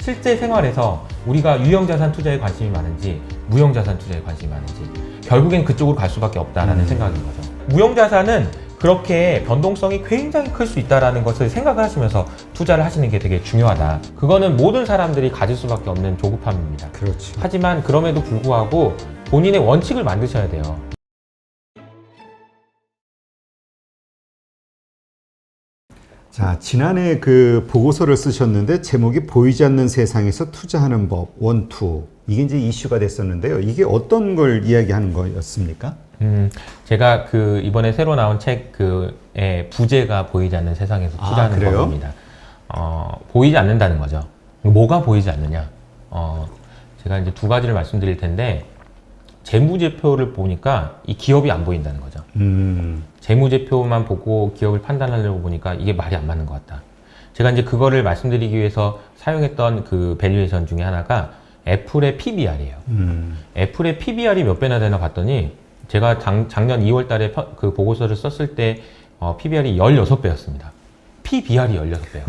실제 생활에서 우리가 유형자산 투자에 관심이 많은지 무형자산 투자에 관심이 많은지 결국엔 그쪽으로 갈 수밖에 없다라는 생각인 거죠. 무형자산은 그렇게 변동성이 굉장히 클 수 있다는 것을 생각을 하시면서 투자를 하시는 게 되게 중요하다. 그거는 모든 사람들이 가질 수밖에 없는 조급함입니다. 그렇죠. 하지만 그럼에도 불구하고 본인의 원칙을 만드셔야 돼요. 자, 지난해 그 보고서를 쓰셨는데 제목이 보이지 않는 세상에서 투자하는 법 원투, 이게 이제 이슈가 됐었는데요. 이게 어떤 걸 이야기하는 거였습니까? 제가 그 이번에 새로 나온 책 그의 부제가 보이지 않는 세상에서 투자하는 그래요? 법입니다. 보이지 않는다는 거죠. 뭐가 보이지 않느냐? 제가 이제 두 가지를 말씀드릴 텐데, 재무제표를 보니까 이 기업이 안 보인다는 거죠. 재무제표만 보고 기업을 판단하려고 보니까 이게 말이 안 맞는 것 같다. 제가 이제 그거를 말씀드리기 위해서 사용했던 그 밸류에이션 중에 하나가 애플의 PBR이에요. 애플의 PBR이 몇 배나 되나 봤더니 제가 작년 2월 달에 그 보고서를 썼을 때 PBR이 16배였습니다. PBR이 16배요.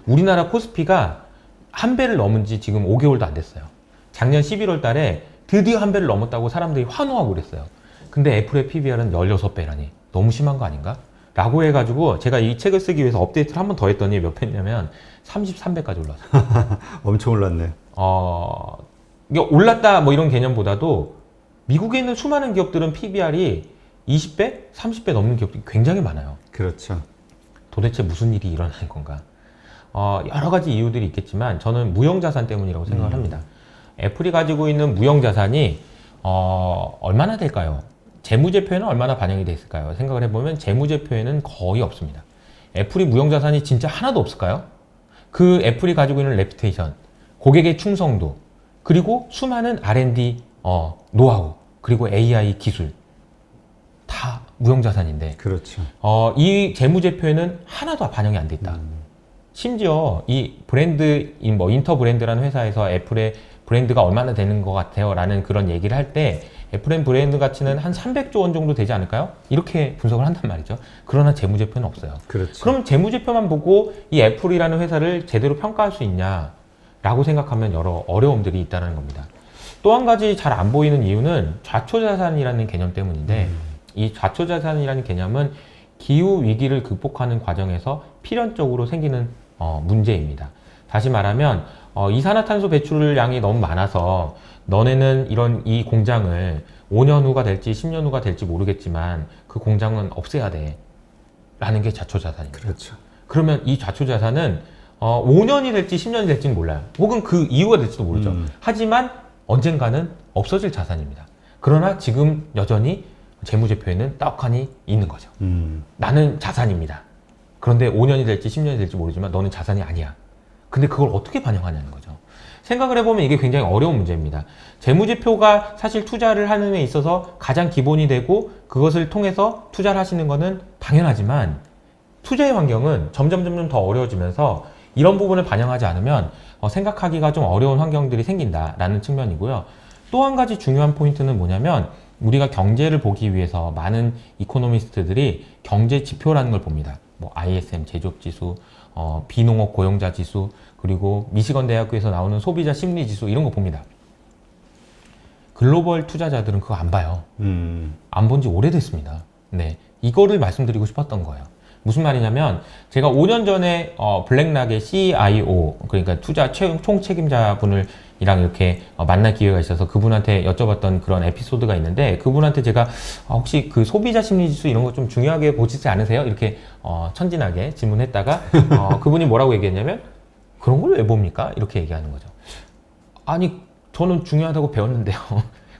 우리나라 코스피가 한 배를 넘은 지 지금 5개월도 안 됐어요. 작년 11월 달에 드디어 한 배를 넘었다고 사람들이 환호하고 그랬어요. 근데 애플의 PBR은 16배라니 너무 심한 거 아닌가? 라고 해가지고 제가 이 책을 쓰기 위해서 업데이트를 한 번 더 했더니 몇 배냐면 33배까지 올랐어요. 엄청 올랐네. 이게 올랐다 뭐 이런 개념보다도 미국에 있는 수많은 기업들은 PBR이 20배, 30배 넘는 기업들이 굉장히 많아요. 그렇죠. 도대체 무슨 일이 일어나는 건가? 여러 가지 이유들이 있겠지만 저는 무형자산 때문이라고 생각을 합니다. 애플이 가지고 있는 무형자산이 얼마나 될까요? 재무제표에는 얼마나 반영이 돼 있을까요? 생각을 해보면 재무제표에는 거의 없습니다. 애플이 무형자산이 진짜 하나도 없을까요? 그 애플이 가지고 있는 레퓨테이션, 고객의 충성도, 그리고 수많은 R&D 노하우, 그리고 AI 기술 다 무형자산인데 그렇죠. 이 재무제표에는 하나도 반영이 안 돼 있다. 심지어 이 브랜드, 뭐 인터 브랜드라는 회사에서 애플의 브랜드가 얼마나 되는 것 같아요 라는 그런 얘기를 할 때 애플의 브랜드 가치는 한 300조 원 정도 되지 않을까요? 이렇게 분석을 한단 말이죠. 그러나 재무제표는 없어요. 그렇죠. 그럼 재무제표만 보고 이 애플이라는 회사를 제대로 평가할 수 있냐 라고 생각하면 여러 어려움들이 있다는 겁니다. 또 한 가지 잘 안 보이는 이유는 좌초자산이라는 개념 때문인데 이 좌초자산이라는 개념은 기후 위기를 극복하는 과정에서 필연적으로 생기는 문제입니다. 다시 말하면 이산화탄소 배출량이 너무 많아서 너네는 이 공장을 5년 후가 될지 10년 후가 될지 모르겠지만 그 공장은 없애야 돼 라는 게 좌초자산입니다. 그렇죠. 그러면 이 좌초자산은 5년이 될지 10년이 될지는 몰라요. 혹은 그 이후가 될지도 모르죠. 하지만 언젠가는 없어질 자산입니다. 그러나 지금 여전히 재무제표에는 떡하니 있는 거죠. 나는 자산입니다. 그런데 5년이 될지 10년이 될지 모르지만 너는 자산이 아니야. 근데 그걸 어떻게 반영하냐는 거죠. 생각을 해보면 이게 굉장히 어려운 문제입니다. 재무제표가 사실 투자를 하는 데 있어서 가장 기본이 되고 그것을 통해서 투자를 하시는 것은 당연하지만 투자의 환경은 점점 더 어려워지면서 이런 부분을 반영하지 않으면 생각하기가 좀 어려운 환경들이 생긴다라는 측면이고요. 또 한 가지 중요한 포인트는 뭐냐면 우리가 경제를 보기 위해서 많은 이코노미스트들이 경제 지표라는 걸 봅니다. 뭐 ISM 제조업지수, 비농업 고용자 지수, 그리고 미시건 대학교에서 나오는 소비자 심리 지수 이런 거 봅니다. 글로벌 투자자들은 그거 안 봐요. 안 본 지 오래됐습니다. 네, 이거를 말씀드리고 싶었던 거예요. 무슨 말이냐면 제가 5년 전에 블랙락의 CIO, 그러니까 투자 총 책임자분을 이랑 이렇게 만날 기회가 있어서 그분한테 여쭤봤던 그런 에피소드가 있는데 그분한테 제가 혹시 그 소비자 심리 지수 이런 거 좀 중요하게 보시지 않으세요? 이렇게 천진하게 질문했다가 그분이 뭐라고 얘기했냐면 그런 걸 왜 봅니까? 이렇게 얘기하는 거죠. 아니 저는 중요하다고 배웠는데요.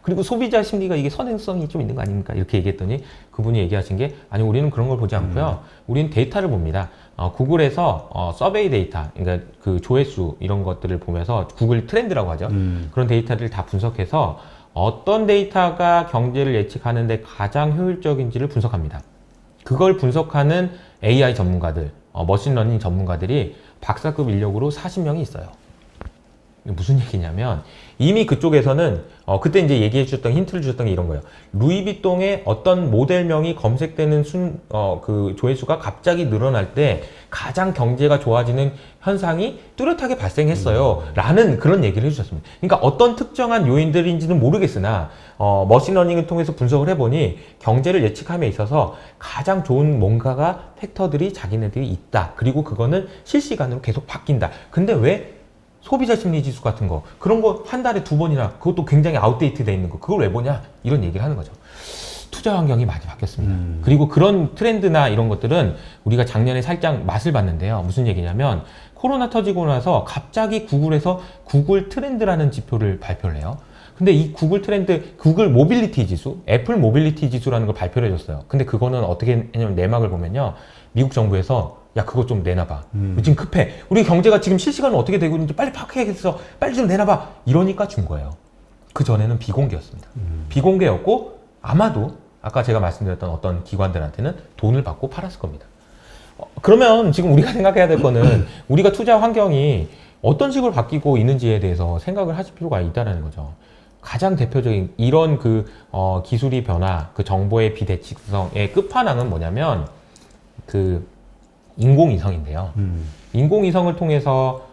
그리고 소비자 심리가 이게 선행성이 좀 있는 거 아닙니까? 이렇게 얘기했더니 그분이 얘기하신 게 아니 우리는 그런 걸 보지 않고요. 우리는 데이터를 봅니다. 구글에서 서베이 데이터, 그러니까 그 조회수 이런 것들을 보면서 구글 트렌드라고 하죠. 그런 데이터를 다 분석해서 어떤 데이터가 경제를 예측하는데 가장 효율적인지를 분석합니다. 그걸 분석하는 AI 전문가들, 머신러닝 전문가들이 박사급 인력으로 40명이 있어요. 무슨 얘기냐면 이미 그쪽에서는 그때 이제 얘기해 주셨던 힌트를 주셨던 게 이런 거예요. 루이비통의 어떤 모델명이 검색되는 그 조회수가 갑자기 늘어날 때 가장 경제가 좋아지는 현상이 뚜렷하게 발생했어요. 라는 그런 얘기를 해주셨습니다. 그러니까 어떤 특정한 요인들인지는 모르겠으나 머신러닝을 통해서 분석을 해보니 경제를 예측함에 있어서 가장 좋은 뭔가가 팩터들이 자기네들이 있다. 그리고 그거는 실시간으로 계속 바뀐다. 근데 왜 소비자 심리 지수 같은 거 그런 거 한 달에 2번이나 그것도 굉장히 아웃데이트 돼 있는 거 그걸 왜 보냐 이런 얘기를 하는 거죠. 투자 환경이 많이 바뀌었습니다. 그리고 그런 트렌드나 이런 것들은 우리가 작년에 살짝 맛을 봤는데요. 무슨 얘기냐면 코로나 터지고 나서 갑자기 구글에서 구글 트렌드라는 지표를 발표를 해요. 근데 이 구글 트렌드, 구글 모빌리티 지수, 애플 모빌리티 지수라는 걸 발표를 해줬어요. 근데 그거는 어떻게 했냐면 내막을 보면요. 미국 정부에서 야 그거 좀 내놔봐. 지금 급해. 우리 경제가 지금 실시간으로 어떻게 되고 있는지 빨리 파악해야겠어. 빨리 좀 내놔봐. 이러니까 준 거예요. 그 전에는 비공개였습니다. 비공개였고 아마도 아까 제가 말씀드렸던 어떤 기관들한테는 돈을 받고 팔았을 겁니다. 그러면 지금 우리가 생각해야 될 거는 우리가 투자 환경이 어떤 식으로 바뀌고 있는지에 대해서 생각을 하실 필요가 있다는 거죠. 가장 대표적인 이런 기술이 변화, 그 정보의 비대칭성의 끝판왕은 뭐냐면 인공위성인데요. 인공위성을 통해서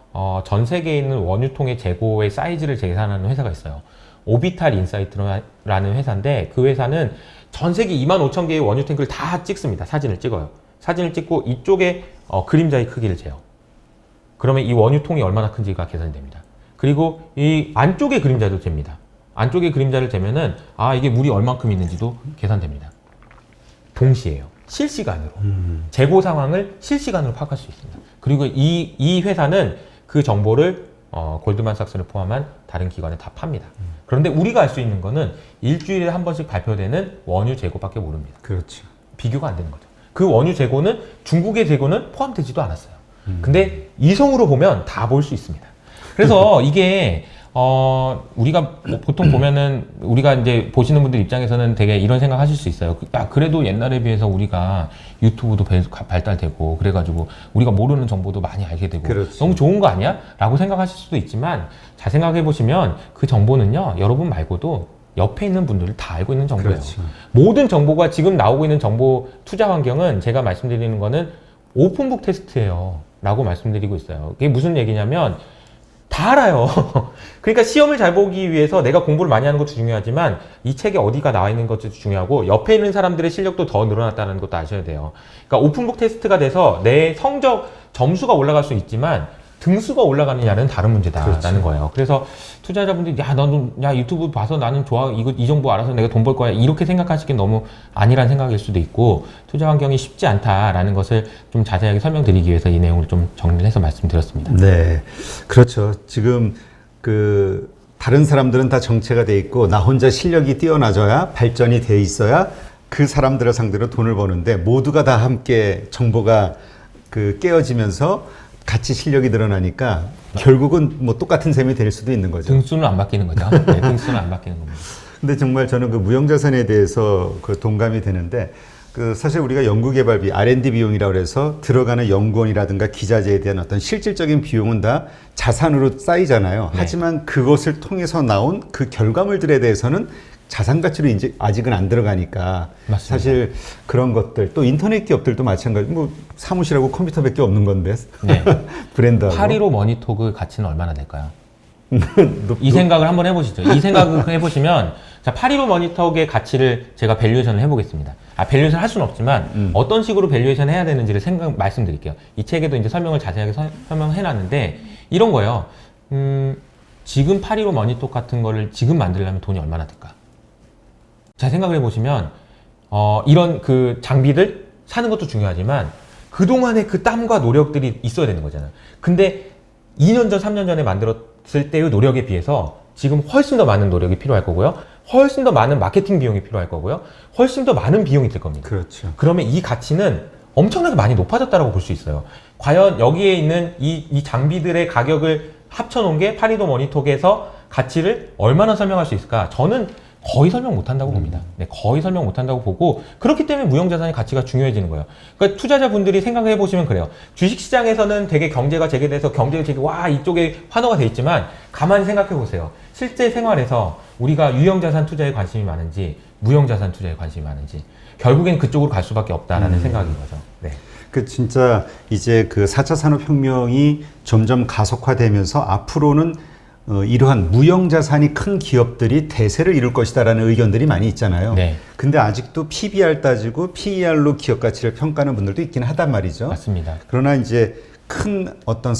전 세계에 있는 원유통의 재고의 사이즈를 계산하는 회사가 있어요. 오비탈 인사이트라는 회사인데 그 회사는 전 세계 25,000개의 원유 탱크를 다 찍습니다. 사진을 찍어요. 사진을 찍고 이쪽에 그림자의 크기를 재요. 그러면 이 원유통이 얼마나 큰지가 계산이 됩니다. 그리고 이 안쪽의 그림자도 잽니다. 안쪽의 그림자를 재면은 이게 물이 얼만큼 있는지도 계산됩니다. 동시에요. 실시간으로. 재고 상황을 실시간으로 파악할 수 있습니다. 그리고 이 회사는 그 정보를 골드만삭스를 포함한 다른 기관에 다 팝니다. 그런데 우리가 알 수 있는 거는 일주일에 한 번씩 발표되는 원유 재고밖에 모릅니다. 그렇죠. 비교가 안 되는 거죠. 그 원유 재고는 중국의 재고는 포함되지도 않았어요. 근데 이성으로 보면 다 볼 수 있습니다. 그래서 이게 우리가 보통 보면은 우리가 이제 보시는 분들 입장에서는 되게 이런 생각 하실 수 있어요. 그래도 옛날에 비해서 우리가 유튜브도 발달되고 그래가지고 우리가 모르는 정보도 많이 알게 되고 그렇지. 너무 좋은 거 아니야? 라고 생각하실 수도 있지만 잘 생각해 보시면 그 정보는요 여러분 말고도 옆에 있는 분들을 다 알고 있는 정보예요. 그렇죠. 모든 정보가 지금 나오고 있는 정보 투자 환경은 제가 말씀드리는 거는 오픈북 테스트예요 라고 말씀드리고 있어요. 그게 무슨 얘기냐면 다 알아요. 그러니까 시험을 잘 보기 위해서 내가 공부를 많이 하는 것도 중요하지만 이 책에 어디가 나와 있는 것도 중요하고 옆에 있는 사람들의 실력도 더 늘어났다는 것도 아셔야 돼요. 그러니까 오픈북 테스트가 돼서 내 성적 점수가 올라갈 수 있지만 등수가 올라가느냐는 다른 문제다라는 그렇죠. 거예요. 그래서 투자자분들이 야 유튜브 봐서 나는 좋아 이 정보 알아서 내가 돈 벌 거야 이렇게 생각하시긴 너무 아니란 생각일 수도 있고 투자 환경이 쉽지 않다라는 것을 좀 자세하게 설명드리기 위해서 이 내용을 좀 정리를 해서 말씀드렸습니다. 네, 그렇죠. 지금 다른 사람들은 다 정체가 돼 있고 나 혼자 실력이 뛰어나져야 발전이 돼 있어야 그 사람들을 상대로 돈을 버는데 모두가 다 함께 정보가 깨어지면서 같이 실력이 늘어나니까 결국은 뭐 똑같은 셈이 될 수도 있는 거죠. 등수는 안 바뀌는 거죠. 네, 등수는 안 바뀌는 겁니다. 근데 정말 저는 무형자산에 대해서 동감이 되는데 사실 우리가 연구개발비 R&D 비용이라고 해서 들어가는 연구원이라든가 기자재에 대한 어떤 실질적인 비용은 다 자산으로 쌓이잖아요. 네. 하지만 그것을 통해서 나온 그 결과물들에 대해서는 자산 가치로 이제 아직은 안 들어가니까 맞습니다. 사실 그런 것들 또 인터넷 기업들도 마찬가지 사무실하고 컴퓨터밖에 없는 건데 네. 브랜드하고 815 머니톡의 가치는 얼마나 될까요? 이 생각을 한번 해보시죠. 이 생각을 해보시면 자 815 머니톡의 가치를 제가 밸류에이션을 해보겠습니다. 밸류에이션 할 수는 없지만 어떤 식으로 밸류에이션 해야 되는지를 말씀드릴게요. 이 책에도 이제 설명을 자세하게 설명해놨는데 이런 거예요. 지금 815 머니톡 같은 거를 지금 만들려면 돈이 얼마나 들까? 자 생각을 해보시면 이런 장비들 사는 것도 중요하지만 그동안의 그 땀과 노력들이 있어야 되는 거잖아요. 근데 2년 전, 3년 전에 만들었을 때의 노력에 비해서 지금 훨씬 더 많은 노력이 필요할 거고요. 훨씬 더 많은 마케팅 비용이 필요할 거고요. 훨씬 더 많은 비용이 들 겁니다. 그렇죠. 그러면 이 가치는 엄청나게 많이 높아졌다고 볼 수 있어요. 과연 여기에 있는 이 장비들의 가격을 합쳐놓은 게 825 머니톡에서 가치를 얼마나 설명할 수 있을까? 저는 거의 설명 못한다고 봅니다. 네, 거의 설명 못한다고 보고 그렇기 때문에 무형자산의 가치가 중요해지는 거예요. 그러니까 투자자분들이 생각해 보시면 그래요. 주식시장에서는 되게 경제가 재개돼서 경제가 와 이쪽에 환호가 돼 있지만 가만히 생각해 보세요. 실제 생활에서 우리가 유형자산 투자에 관심이 많은지 무형자산 투자에 관심이 많은지 결국엔 그쪽으로 갈 수밖에 없다라는 생각인 거죠. 네. 그 진짜 이제 그 4차 산업혁명이 점점 가속화되면서 앞으로는 이러한 무형자산이 큰 기업들이 대세를 이룰 것이다라는 의견들이 많이 있잖아요. 네. 근데 아직도 PBR 따지고 PER로 기업 가치를 평가하는 분들도 있긴 하단 말이죠. 맞습니다. 그러나 이제 큰 어떤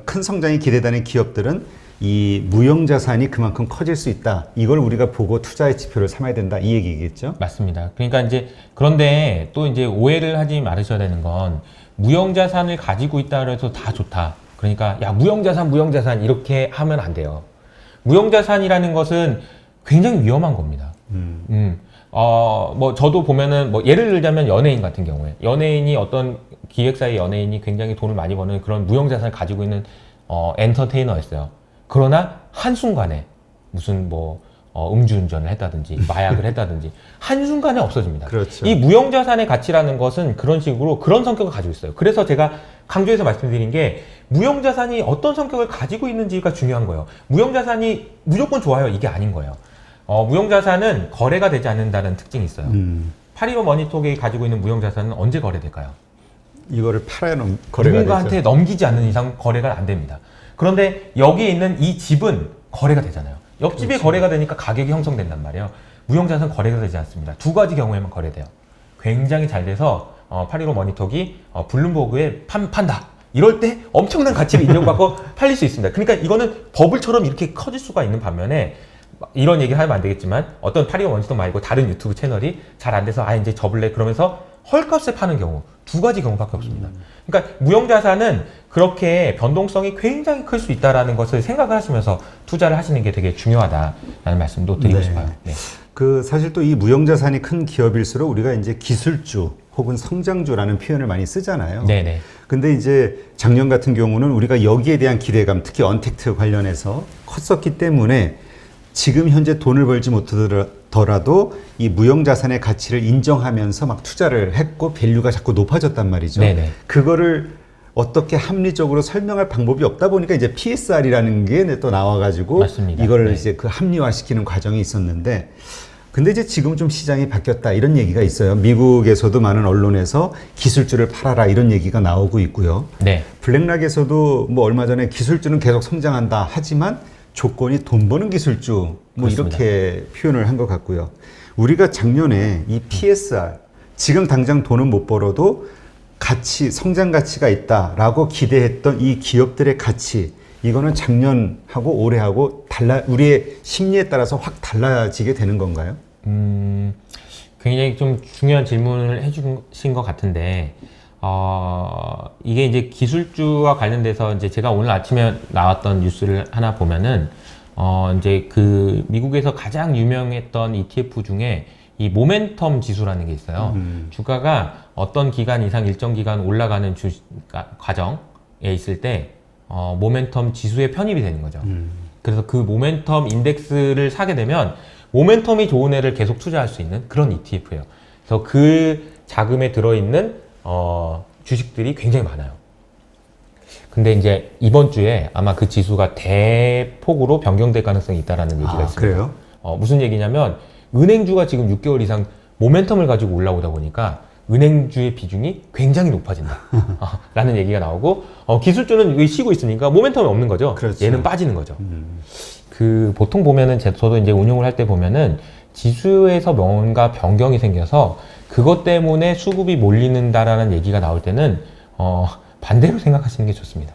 큰 성장이 기대되는 기업들은 이 무형자산이 그만큼 커질 수 있다. 이걸 우리가 보고 투자의 지표를 삼아야 된다. 이 얘기겠죠? 맞습니다. 그러니까 이제 그런데 또 이제 오해를 하지 말으셔야 되는 건 무형자산을 가지고 있다 그래서 다 좋다. 그러니까 야 무형자산 이렇게 하면 안 돼요. 무형자산이라는 것은 굉장히 위험한 겁니다. 뭐 저도 보면은 뭐 예를 들자면 연예인 같은 경우에 연예인이 어떤 기획사의 연예인이 굉장히 돈을 많이 버는 그런 무형자산을 가지고 있는 엔터테이너였어요. 그러나 한순간에 무슨 뭐 음주운전을 했다든지 마약을 했다든지 한순간에 없어집니다. 그렇죠. 이 무형자산의 가치라는 것은 그런 식으로 그런 성격을 가지고 있어요. 그래서 제가 강조해서 말씀드린 게 무형자산이 어떤 성격을 가지고 있는지가 중요한 거예요. 무형자산이 무조건 좋아요. 이게 아닌 거예요. 무형자산은 거래가 되지 않는다는 특징이 있어요. 815 머니톡이 가지고 있는 무형자산은 언제 거래될까요? 이거를 팔아야 거래가 누군가한테 되죠. 넘기지 않는 이상 거래가 안 됩니다. 그런데 여기에 있는 이 집은 거래가 되잖아요. 옆집에 그렇죠. 거래가 되니까 가격이 형성된단 말이에요. 무형자산 거래가 되지 않습니다. 두 가지 경우에만 거래돼요. 굉장히 잘 돼서 815 머니톡이 블룸버그에 판다. 이럴 때 엄청난 가치를 인정받고 팔릴 수 있습니다. 그러니까 이거는 버블처럼 이렇게 커질 수가 있는 반면에 이런 얘기를 하면 안 되겠지만 어떤 815 머니톡 말고 다른 유튜브 채널이 잘 안 돼서 이제 접을래 그러면서 헐값에 파는 경우 두 가지 경우밖에 없습니다. 그러니까 무형자산은 그렇게 변동성이 굉장히 클 수 있다는 것을 생각을 하시면서 투자를 하시는 게 되게 중요하다라는 말씀도 드리고 싶어요. 네. 그 사실 또 이 무형자산이 큰 기업일수록 우리가 이제 기술주 혹은 성장주라는 표현을 많이 쓰잖아요. 네네. 근데 이제 작년 같은 경우는 우리가 여기에 대한 기대감, 특히 언택트 관련해서 컸었기 때문에 지금 현재 돈을 벌지 못하더라도 이 무형자산의 가치를 인정하면서 막 투자를 했고 밸류가 자꾸 높아졌단 말이죠. 네네. 그거를 어떻게 합리적으로 설명할 방법이 없다 보니까 이제 PSR이라는 게 또 나와가지고 맞습니다. 이걸 네. 이제 그 합리화시키는 과정이 있었는데 근데 이제 지금 좀 시장이 바뀌었다 이런 얘기가 있어요. 미국에서도 많은 언론에서 기술주를 팔아라 이런 얘기가 나오고 있고요. 네. 블랙락에서도 뭐 얼마 전에 기술주는 계속 성장한다 하지만 조건이 돈 버는 기술주 뭐 그렇습니다. 이렇게 표현을 한 것 같고요. 우리가 작년에 이 PSR 지금 당장 돈은 못 벌어도 성장 가치가 있다라고 기대했던 이 기업들의 가치 이거는 작년하고 올해하고 우리의 심리에 따라서 확 달라지게 되는 건가요? 굉장히 좀 중요한 질문을 해주신 것 같은데, 이게 이제 기술주와 관련돼서 이제 제가 오늘 아침에 나왔던 뉴스를 하나 보면은, 이제 그 미국에서 가장 유명했던 ETF 중에 이 모멘텀 지수라는 게 있어요. 주가가 어떤 기간 이상 일정 기간 올라가는 과정에 있을 때, 모멘텀 지수에 편입이 되는 거죠. 그래서 그 모멘텀 인덱스를 사게 되면 모멘텀이 좋은 애를 계속 투자할 수 있는 그런 ETF예요. 그래서 그 자금에 들어있는 주식들이 굉장히 많아요. 근데 이제 이번 주에 아마 그 지수가 대폭으로 변경될 가능성이 있다라는 얘기가 있습니다. 그래요? 무슨 얘기냐면 은행주가 지금 6개월 이상 모멘텀을 가지고 올라오다 보니까 은행주의 비중이 굉장히 높아진다. 라는 얘기가 나오고, 기술주는 쉬고 있으니까 모멘텀이 없는 거죠. 그렇죠. 얘는 빠지는 거죠. 보통 보면은, 저도 이제 운용을 할 때 보면은, 지수에서 뭔가 변경이 생겨서, 그것 때문에 수급이 몰리는다라는 얘기가 나올 때는, 반대로 생각하시는 게 좋습니다.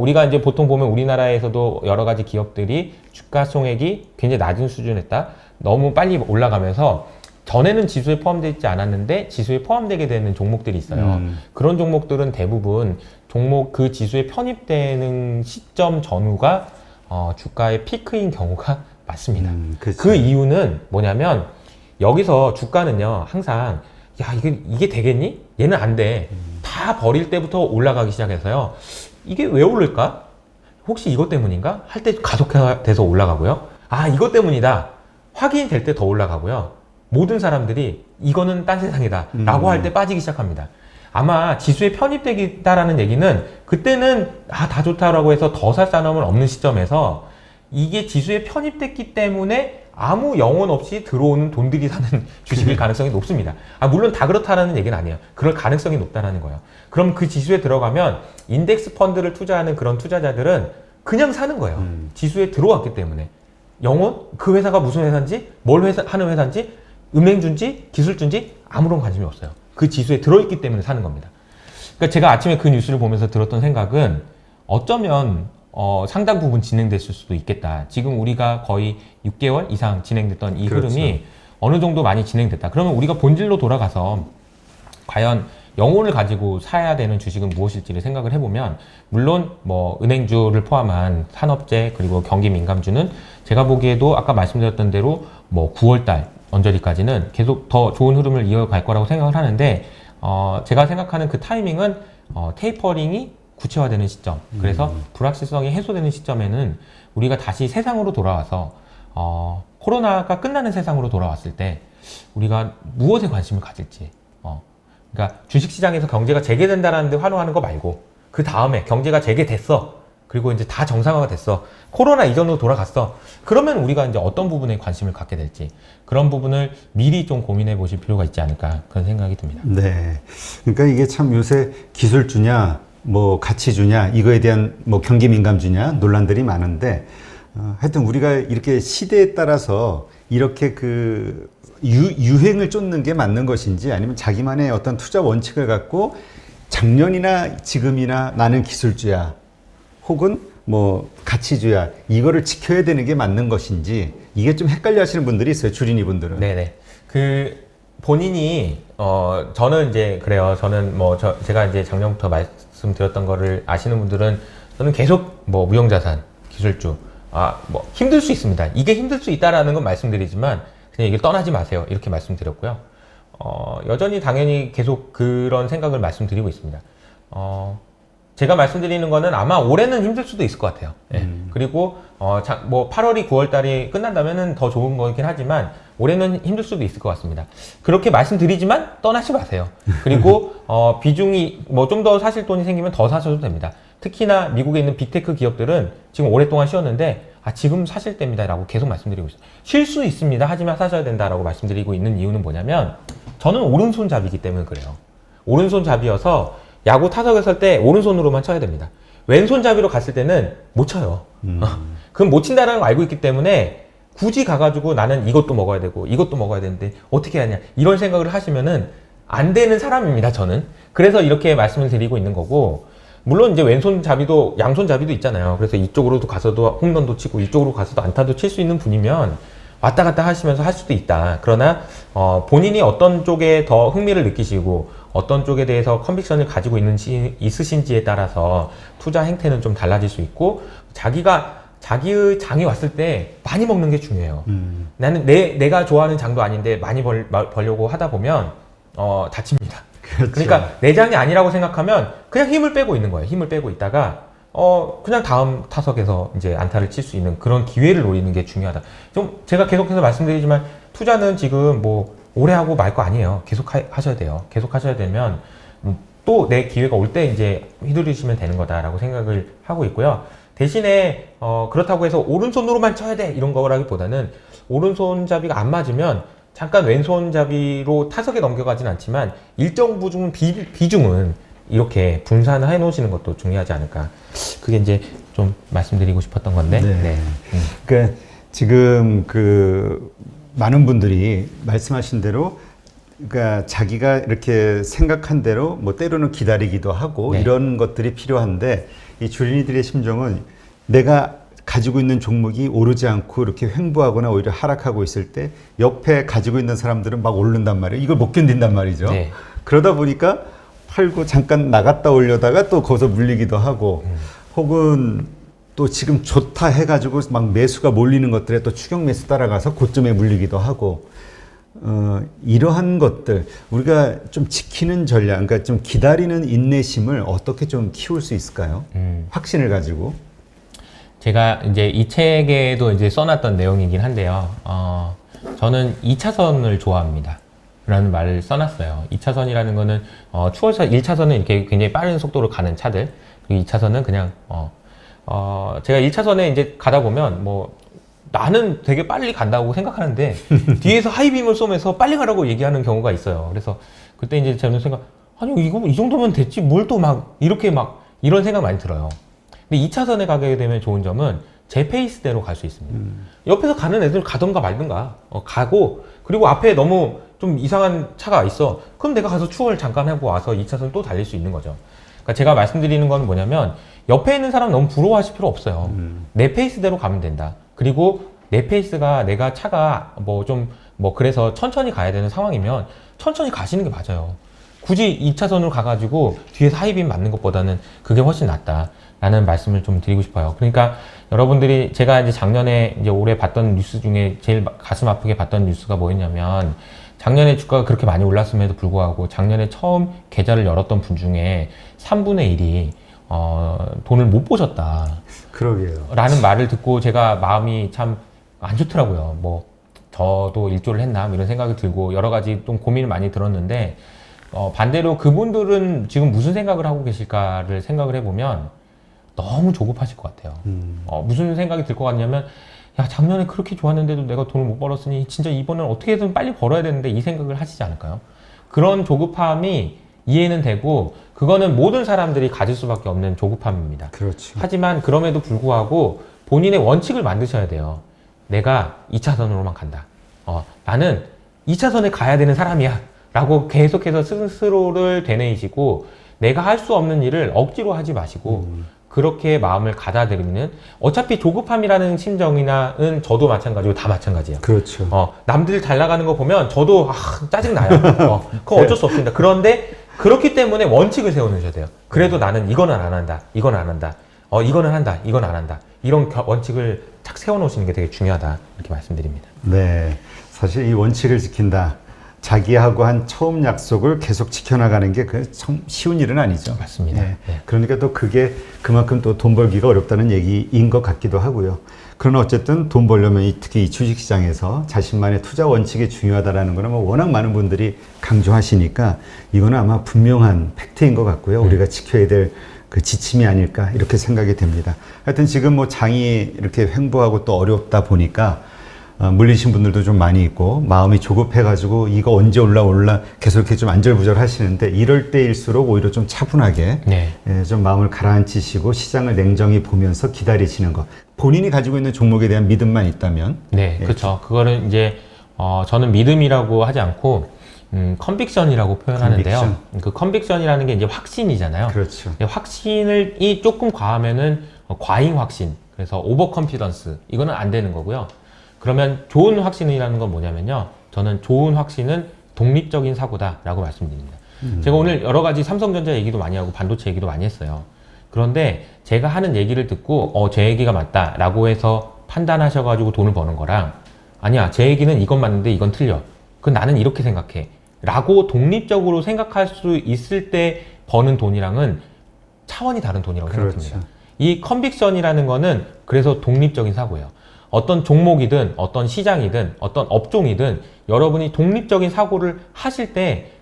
우리가 이제 보통 보면 우리나라에서도 여러 가지 기업들이 주가 총액이 굉장히 낮은 수준이었다. 너무 빨리 올라가면서, 전에는 지수에 포함되어 있지 않았는데 지수에 포함되게 되는 종목들이 있어요. 그런 종목들은 대부분 그 지수에 편입되는 시점 전후가 주가의 피크인 경우가 많습니다. 그 이유는 뭐냐면 여기서 주가는요 항상 야 이게 되겠니? 얘는 안 돼. 다 버릴 때부터 올라가기 시작해서요. 이게 왜 오를까? 혹시 이것 때문인가? 할 때 가속화돼서 올라가고요. 이것 때문이다. 확인될 때 더 올라가고요. 모든 사람들이 이거는 딴 세상이다. 라고 할 때 빠지기 시작합니다. 아마 지수에 편입되겠다라는 얘기는 그때는 다 좋다라고 해서 더 살 사람은 없는 시점에서 이게 지수에 편입됐기 때문에 아무 영혼 없이 들어오는 돈들이 사는 주식일 가능성이 높습니다. 물론 다 그렇다라는 얘기는 아니에요. 그럴 가능성이 높다라는 거예요. 그럼 그 지수에 들어가면 인덱스 펀드를 투자하는 그런 투자자들은 그냥 사는 거예요. 지수에 들어왔기 때문에. 영혼? 그 회사가 무슨 회사인지, 하는 회사인지, 은행주인지, 기술주인지 아무런 관심이 없어요. 그 지수에 들어있기 때문에 사는 겁니다. 그러니까 제가 아침에 그 뉴스를 보면서 들었던 생각은 어쩌면 상당 부분 진행됐을 수도 있겠다. 지금 우리가 거의 6개월 이상 진행됐던 이 그렇죠. 흐름이 어느 정도 많이 진행됐다. 그러면 우리가 본질로 돌아가서 과연 영혼을 가지고 사야 되는 주식은 무엇일지를 생각을 해보면, 물론 뭐 은행주를 포함한 산업재 그리고 경기 민감주는 제가 보기에도 아까 말씀드렸던 대로 뭐 9월달 언저리까지는 계속 더 좋은 흐름을 이어갈 거라고 생각을 하는데, 제가 생각하는 그 타이밍은 테이퍼링이 구체화되는 시점, 그래서 불확실성이 해소되는 시점에는 우리가 다시 세상으로 돌아와서 코로나가 끝나는 세상으로 돌아왔을 때 우리가 무엇에 관심을 가질지, 그러니까 주식시장에서 경제가 재개된다라는 데 환호하는 거 말고 그 다음에 경제가 재개됐어, 그리고 이제 다 정상화가 됐어, 코로나 이전으로 돌아갔어, 그러면 우리가 이제 어떤 부분에 관심을 갖게 될지, 그런 부분을 미리 좀 고민해 보실 필요가 있지 않을까, 그런 생각이 듭니다. 네. 그러니까 이게 참 요새 기술주냐, 뭐 가치주냐, 이거에 대한 뭐 경기 민감주냐 논란들이 많은데, 하여튼 우리가 이렇게 시대에 따라서 이렇게 그 유행을 쫓는 게 맞는 것인지, 아니면 자기만의 어떤 투자 원칙을 갖고 작년이나 지금이나 나는 기술주야, 혹은 뭐 가치주야, 이거를 지켜야 되는 게 맞는 것인지, 이게 좀 헷갈려 하시는 분들이 있어요, 주린이 분들은. 네네. 본인이 저는 이제 그래요. 저는 뭐 제가 이제 작년부터 말씀드렸던 거를 아시는 분들은, 저는 계속 뭐 무형자산, 기술주, 뭐 힘들 수 있습니다. 이게 힘들 수 있다라는 건 말씀드리지만 그냥 이걸 떠나지 마세요, 이렇게 말씀드렸고요. 여전히 당연히 계속 그런 생각을 말씀드리고 있습니다. 제가 말씀드리는 거는 아마 올해는 힘들 수도 있을 것 같아요. 예. 그리고 뭐 8월이 9월달이 끝난다면은 더 좋은 거긴 하지만 올해는 힘들 수도 있을 것 같습니다. 그렇게 말씀드리지만 떠나지 마세요. 그리고 비중이 뭐 좀 더 사실 돈이 생기면 더 사셔도 됩니다. 특히나 미국에 있는 빅테크 기업들은 지금 오랫동안 쉬었는데 지금 사실 때입니다 라고 계속 말씀드리고 있어요. 쉴 수 있습니다, 하지만 사셔야 된다라고 말씀드리고 있는 이유는 뭐냐면, 저는 오른손잡이기 때문에 그래요. 오른손잡이여서 야구 타석에 설 때 오른손으로만 쳐야 됩니다. 왼손잡이로 갔을 때는 못 쳐요. 그건 못 친다는 걸 알고 있기 때문에 굳이 가가지고 나는 이것도 먹어야 되고 이것도 먹어야 되는데 어떻게 하냐, 이런 생각을 하시면은 안 되는 사람입니다, 저는. 그래서 이렇게 말씀을 드리고 있는 거고, 물론 이제 왼손잡이도 양손잡이도 있잖아요. 그래서 이쪽으로도 가서도 홈런도 치고 이쪽으로 가서도 안타도 칠 수 있는 분이면 왔다 갔다 하시면서 할 수도 있다. 그러나 본인이 어떤 쪽에 더 흥미를 느끼시고 어떤 쪽에 대해서 컨빅션을 가지고 있으신지에 따라서 투자 행태는 좀 달라질 수 있고, 자기의 장이 왔을 때 많이 먹는 게 중요해요. 나는 내가 좋아하는 장도 아닌데 많이 벌려고 하다 보면 다칩니다. 그렇죠. 그러니까 내 장이 아니라고 생각하면 그냥 힘을 빼고 있는 거예요. 힘을 빼고 있다가 그냥 다음 타석에서 이제 안타를 칠 수 있는 그런 기회를 노리는 게 중요하다. 좀 제가 계속해서 말씀드리지만 투자는 지금 뭐 오래 하고 말 거 아니에요. 계속 하셔야 돼요. 계속 하셔야 되면 또 내 기회가 올 때 이제 휘두르시면 되는 거다라고 생각을 하고 있고요. 대신에 그렇다고 해서 오른손으로만 쳐야 돼 이런 거라기보다는, 오른손잡이가 안 맞으면 잠깐 왼손잡이로 타석에 넘겨가진 않지만 일정 비중은 이렇게 분산을 해 놓으시는 것도 중요하지 않을까. 그게 이제 좀 말씀드리고 싶었던 건데. 네. 그러니까 지금 그 많은 분들이 말씀하신 대로, 그러니까 자기가 이렇게 생각한 대로 뭐 때로는 기다리기도 하고, 네, 이런 것들이 필요한데, 이 주린이들의 심정은 내가 가지고 있는 종목이 오르지 않고 이렇게 횡보하거나 오히려 하락하고 있을 때 옆에 가지고 있는 사람들은 막 오른단 말이에요. 이걸 못 견딘단 말이죠. 네. 그러다 보니까 팔고 잠깐 나갔다 올려다가 또 거기서 물리기도 하고, 혹은 또 지금 좋다 해가지고 막 매수가 몰리는 것들에 또 추격 매수 따라가서 고점에 물리기도 하고, 이러한 것들 우리가 좀 지키는 전략, 그러니까 좀 기다리는 인내심을 어떻게 좀 키울 수 있을까요? 확신을 가지고. 제가 이제 이 책에도 이제 써놨던 내용이긴 한데요. 저는 2차선을 좋아합니다. 라는 말을 써놨어요. 2차선이라는 거는, 추월차 1차선은 이렇게 굉장히 빠른 속도로 가는 차들, 그리고 2차선은 그냥, 제가 1차선에 이제 가다 보면, 나는 되게 빨리 간다고 생각하는데, 뒤에서 하이빔을 쏘면서 빨리 가라고 얘기하는 경우가 있어요. 그래서 그때 이제 저는 아니, 이거, 이 정도면 됐지, 뭘 또 이런 생각 많이 들어요. 근데 2차선에 가게 되면 좋은 점은 제 페이스대로 갈 수 있습니다. 옆에서 가는 애들 가던가 말던가, 가고, 그리고 앞에 너무 좀 이상한 차가 있어. 그럼 내가 가서 추월 잠깐 하고 와서 2차선 또 달릴 수 있는 거죠. 그러니까 제가 말씀드리는 건 뭐냐면, 옆에 있는 사람 너무 부러워하실 필요 없어요. 내 페이스대로 가면 된다. 그리고 내 페이스가 내가 차가 그래서 천천히 가야 되는 상황이면 천천히 가시는 게 맞아요. 굳이 2차선으로 가가지고 뒤에서 하이빔 맞는 것보다는 그게 훨씬 낫다라는 말씀을 좀 드리고 싶어요. 그러니까 여러분들이 제가 이제 작년에 이제 올해 봤던 뉴스 중에 제일 가슴 아프게 봤던 뉴스가 뭐였냐면, 작년에 주가가 그렇게 많이 올랐음에도 불구하고 작년에 처음 계좌를 열었던 분 중에 3분의 1이 돈을 못 보셨다. 그러게요. 라는 말을 듣고 제가 마음이 참 안 좋더라고요. 저도 일조를 했나 이런 생각이 들고 여러 가지 좀 고민을 많이 들었는데, 반대로 그분들은 지금 무슨 생각을 하고 계실까를 생각을 해보면 너무 조급하실 것 같아요. 무슨 생각이 들 것 같냐면, 야, 작년에 그렇게 좋았는데도 내가 돈을 못 벌었으니 진짜 이번엔 어떻게든 빨리 벌어야 되는데, 이 생각을 하시지 않을까요? 그런 조급함이 이해는 되고, 그거는 모든 사람들이 가질 수밖에 없는 조급함입니다. 그렇죠. 하지만 그럼에도 불구하고 본인의 원칙을 만드셔야 돼요. 내가 2차선으로만 간다. 나는 2차선에 가야 되는 사람이야. 라고 계속해서 스스로를 되뇌이시고, 내가 할 수 없는 일을 억지로 하지 마시고, 그렇게 마음을 가다듬는, 어차피 조급함이라는 심정이나는 저도 마찬가지고 다 마찬가지예요. 그렇죠. 남들 잘 나가는 거 보면 저도 짜증나요. 그건 어쩔 수 없습니다. 그런데 그렇기 때문에 원칙을 세워놓으셔야 돼요. 그래도 나는 이거는 안 한다. 이건 안 한다. 이거는 한다. 이건 안 한다. 이런 원칙을 착 세워놓으시는 게 되게 중요하다. 이렇게 말씀드립니다. 네. 사실 이 원칙을 지킨다. 자기하고 한 처음 약속을 계속 지켜나가는 게 참 쉬운 일은 아니죠. 맞습니다. 네. 네. 그러니까 또 그게 그만큼 또 돈 벌기가 어렵다는 얘기인 것 같기도 하고요. 그러나 어쨌든 돈 벌려면 특히 이 주식시장에서 자신만의 투자 원칙이 중요하다는 거는 워낙 많은 분들이 강조하시니까 이거는 아마 분명한 팩트인 것 같고요. 우리가 지켜야 될 그 지침이 아닐까 이렇게 생각이 됩니다. 하여튼 지금 장이 이렇게 횡보하고 또 어렵다 보니까 물리신 분들도 좀 많이 있고 마음이 조급해가지고 이거 언제 올라 계속 이렇게 좀 안절부절 하시는데, 이럴 때일수록 오히려 좀 차분하게 좀 마음을 가라앉히시고 시장을 냉정히 보면서 기다리시는 것. 본인이 가지고 있는 종목에 대한 믿음만 있다면. 네, 그렇죠. 그거는 이제 저는 믿음이라고 하지 않고 컨빅션이라고 표현하는데요. 그 컨빅션이라는 게 이제 확신이잖아요. 그렇죠. 확신이 조금 과하면은 과잉 확신, 그래서 오버 컨피던스, 이거는 안 되는 거고요. 그러면 좋은 확신이라는 건 뭐냐면요, 저는 좋은 확신은 독립적인 사고다라고 말씀드립니다. 제가 오늘 여러 가지 삼성전자 얘기도 많이 하고 반도체 얘기도 많이 했어요. 그런데 제가 하는 얘기를 듣고 제 얘기가 맞다라고 해서 판단하셔가지고 돈을 버는 거랑, 아니야, 제 얘기는 이건 맞는데 이건 틀려, 그건 나는 이렇게 생각해 라고 독립적으로 생각할 수 있을 때 버는 돈이랑은 차원이 다른 돈이라고 생각합니다. 이 컨빅션이라는 거는 그래서 독립적인 사고예요. 어떤 종목이든 어떤 시장이든 어떤 업종이든 여러분이 독립적인 사고를 하실 때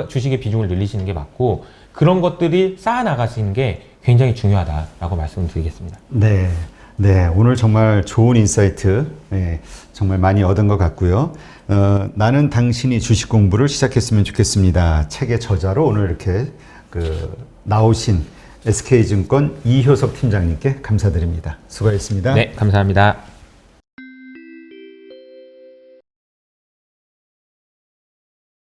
주식의 비중을 늘리시는 게 맞고, 그런 것들이 쌓아나가시는 게 굉장히 중요하다라고 말씀을 드리겠습니다. 네. 네, 오늘 정말 좋은 인사이트 정말 많이 얻은 것 같고요. 나는 당신이 주식 공부를 시작했으면 좋겠습니다. 책의 저자로 오늘 이렇게 나오신 SK증권 이효석 팀장님께 감사드립니다. 수고하셨습니다. 네, 감사합니다.